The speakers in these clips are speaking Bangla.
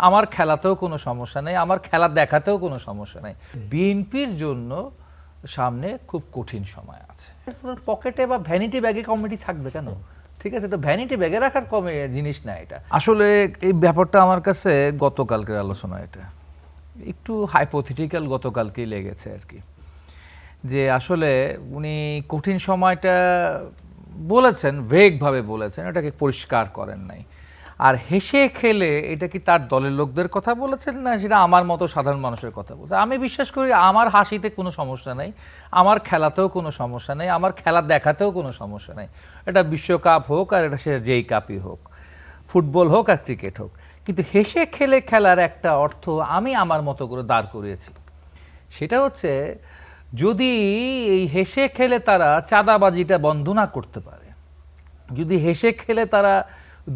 আমার খেলাতেও কোনো সমস্যা নেই, আমার খেলা দেখাতেও কোনো সমস্যা নেই। বিএনপির জন্য সামনে খুব কঠিন সময় আছে। পকেটে বা ভ্যানিটি ব্যাগে কমিটি থাকবে কেন? ঠিক আছে, তো ভ্যানিটি ব্যাগে রাখার কমে জিনিস না এটা। আসলে এই ব্যাপারটা আমার কাছে গতকালকের আলোচনা, এটা একটু হাইপোথেটিক্যাল গতকালকেই লেগেছে আর কি, যে আসলে উনি কঠিন সময়টা বলেছেন, ভেগভাবে বলেছেন, এটাকে পরিষ্কার করেন নাই। আর হেসে খেলে এটা কি তার দলের লোকদের কথা বলেছেন না সেটা আমার মতো সাধারণ মানুষের কথা বলছে? আমি বিশ্বাস করি আমার হাসিতে কোনো সমস্যা নেই, আমার খেলাতেও কোনো সমস্যা নেই, আমার খেলা দেখাতেও কোনো সমস্যা নেই। এটা বিশ্বকাপ হোক আর এটা সে যেই কাপই হোক, ফুটবল হোক আর ক্রিকেট হোক। কিন্তু হেসে খেলে খেলার একটা অর্থ আমি আমার মতো করে দাঁড় করিয়েছি। সেটা হচ্ছে, যদি এই হেসে খেলে তারা চাঁদাবাজিটা বন্ধ না করতে পারে, যদি হেসে খেলে তারা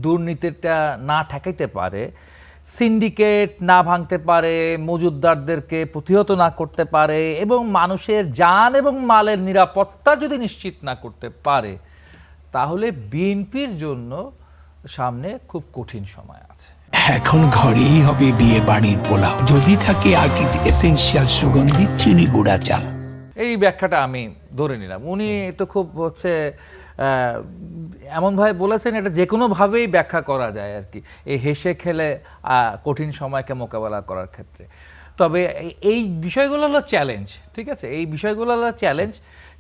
দুর্নীতিটা না ঠেকাইতে পারে, সিন্ডিকেট না ভাঙতে পারে, মজুতদারদেরকে প্রতিহত না করতে পারে, এবং মানুষের জান এবং মালের নিরাপত্তা যদি নিশ্চিত না করতে পারে, তাহলে বিএনপির জন্য সামনে খুব কঠিন সময় আছে। এখন ঘরেই হবে বিয়ে বাড়ির পোলাও, যদি থাকে আকিজ এসেনশিয়াল সুগন্ধি চিনি গুঁড়া চাল। এই ব্যাখ্যাটা আমি ধরে নিলাম। উনি তো খুব হচ্ছে এমনভাবে বলেছেন, এটা যে কোনোভাবেই ব্যাখ্যা করা যায় আর কি, এই হেসে খেলে কঠিন সময়কে মোকাবেলা করার ক্ষেত্রে। তবে এই বিষয়গুলো হলো চ্যালেঞ্জ, ঠিক আছে, এই বিষয়গুলো হলো চ্যালেঞ্জ।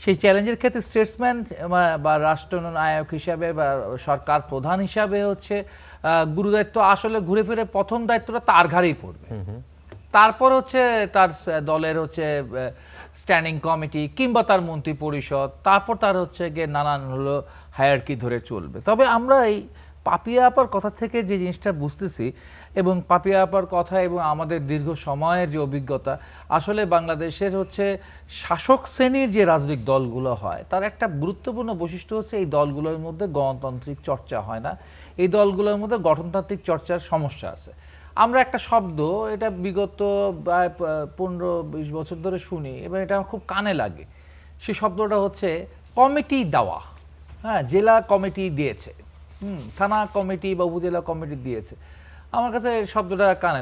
সেই চ্যালেঞ্জের ক্ষেত্রে স্টেটসম্যান বা রাষ্ট্রনায়ক হিসাবে বা সরকার প্রধান হিসাবে হচ্ছে গুরুদায়িত্ব আসলে ঘুরে ফিরে প্রথম দায়িত্বটা তার ঘাড়েই পড়বে। তারপর হচ্ছে তার দলের হচ্ছে স্ট্যান্ডিং কমিটি কিংবা তার মন্ত্রী পরিষদ, তারপর তার হচ্ছে গিয়ে নানান হলো হায়ারকি ধরে চলবে। তবে আমরা এই পাপিয়া আপার কথা থেকে যে জিনিসটা বুঝতেছি, এবং পাপিয়া আপার কথা এবং আমাদের দীর্ঘ সময়ের যে অভিজ্ঞতা, আসলে বাংলাদেশের হচ্ছে শাসক শ্রেণীর যে রাজনৈতিক দলগুলো হয় তার একটা গুরুত্বপূর্ণ বৈশিষ্ট্য হচ্ছে এই দলগুলোর মধ্যে গণতান্ত্রিক চর্চা হয় না, এই দলগুলোর মধ্যে গঠনতান্ত্রিক চর্চার সমস্যা আছে। আমরা একটা শব্দ, এটা বিগত প্রায় 15-20 বছর ধরে শুনি এবং এটা আমার খুব কানে লাগে। সেই শব্দটা হচ্ছে কমিটি দেওয়া। হ্যাঁ, জেলা কমিটি দিয়েছে, থানা কমিটি বা উপজেলা কমিটি দিয়েছে। আমার কাছে শব্দটা কানে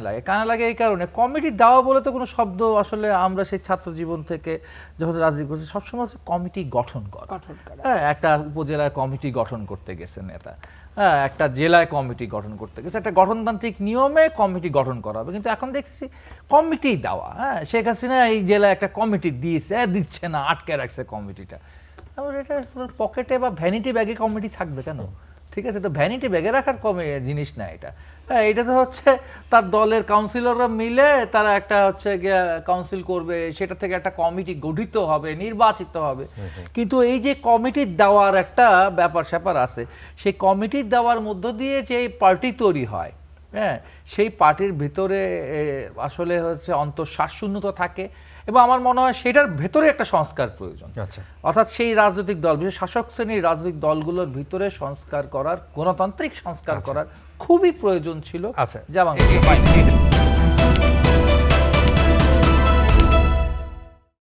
লাগে এই কারণে, কমিটি দেওয়া বলে তো কোনো শব্দ আসলে আমরা সেই ছাত্র জীবন থেকে যখন রাজনীতি করছি সবসময় হচ্ছে কমিটি গঠন করা। হ্যাঁ, একটা উপজেলায় কমিটি গঠন করতে গেছে নেতা, হ্যাঁ, একটা জেলায় কমিটি গঠন করতে গেছে, একটা গঠনতান্ত্রিক নিয়মে কমিটি গঠন করা হবে। কিন্তু এখন দেখছি কমিটি দেওয়া, হ্যাঁ, শেখ হাসিনা এই জেলায় একটা কমিটি দিচ্ছে না, আটকে রাখছে কমিটিটা। আবার এটা পকেটে বা ভ্যানিটি ব্যাগে কমিটি থাকবে কেন? ঠিক আছে, তো ভ্যানিটি ব্যাগে রাখার জিনিস না এটা। হ্যাঁ, এটা তো হচ্ছে তার দলের কাউন্সিলররা মিলে তারা একটা হচ্ছে গিয়ে কাউন্সিল করবে, সেটা থেকে একটা কমিটি গঠিত হবে, নির্বাচিত হবে। কিন্তু এই যে কমিটি দেওয়ার একটা ব্যাপার স্যাপার আছে, সেই কমিটি দেওয়ার মধ্য দিয়ে যে পার্টি তৈরি হয়, হ্যাঁ, সেই পার্টির ভিতরে আসলে হচ্ছে অন্তঃশ্বাসশূন্যতা থাকে, এবং আমার মনে হয় সেটার ভেতরে একটা সংস্কার প্রয়োজন। অর্থাৎ সেই রাজনৈতিক দল, বিশেষ শাসক শ্রেণীর রাজনৈতিক দলগুলোর ভিতরে সংস্কার করার, গণতান্ত্রিক সংস্কার করার খুবই প্রয়োজন ছিল, যা বাংলাদেশে পাইনি।